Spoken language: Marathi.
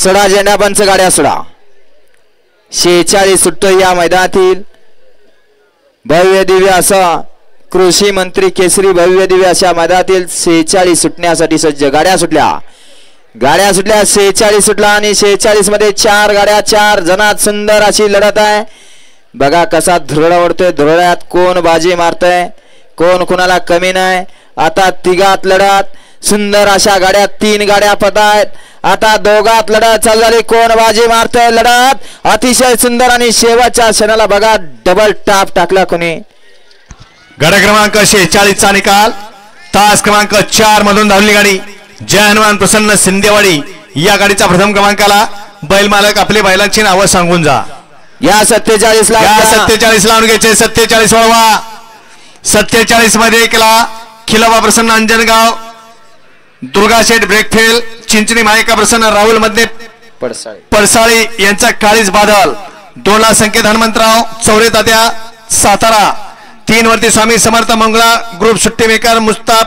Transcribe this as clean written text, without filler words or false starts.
सडा झेंडा पंच गाड्या सोडा. 46 सुट्टो या मैदानातील भव्य दिव्य असा कृषी मंत्री केसरी भव्य दिव्य अशा मैदानातील 46 सुटण्यासाठी सज्ज. गाड्या सुटल्या 46 सुटला आणि 46 मध्ये 4 गाड्या 4 जणात सुंदर अशी लढत आहे. बघा कसा धुरळा ओढतोय. धुरळ्यात कोण बाजी मारतय कोण कुणाला कमी नाही. आता तिघात लढत सुंदर अशा गाड्या 3 गाड्या पतायत. आता दोघात लढत चालू झाली. कोण बाजी मारतय लढत अतिशय सुंदर आणि शेवटच्या क्षणाला बघा डबल टाप टाकला कोणी. गाडा क्रमांक 46 चा निकाल. तास क्रमांक 4 मधून धावली गाडी जय हनुमान प्रसन्न सिंदेवाडी या गाडीचा प्रथम क्रमांकाला बैल मालक आपले बैलांची नावं सांगून जा. या 47 ला 47 लावून घ्यायचे. 47 वळवा. 47 मध्ये केला खिलाबा प्रसन्न अंजनगाव दुर्गा शेठ ब्रेकफेल चिंचणी मायका प्रसन्न राहुल मध्ये पडसाळी यांचा काळीज बादल 2 ला संकेत हनुमंतराव चौरे तात्या सातारा 3 वरती स्वामी समर्थ मंगळा ग्रुप सुट्टी मेकर मुस्ताफ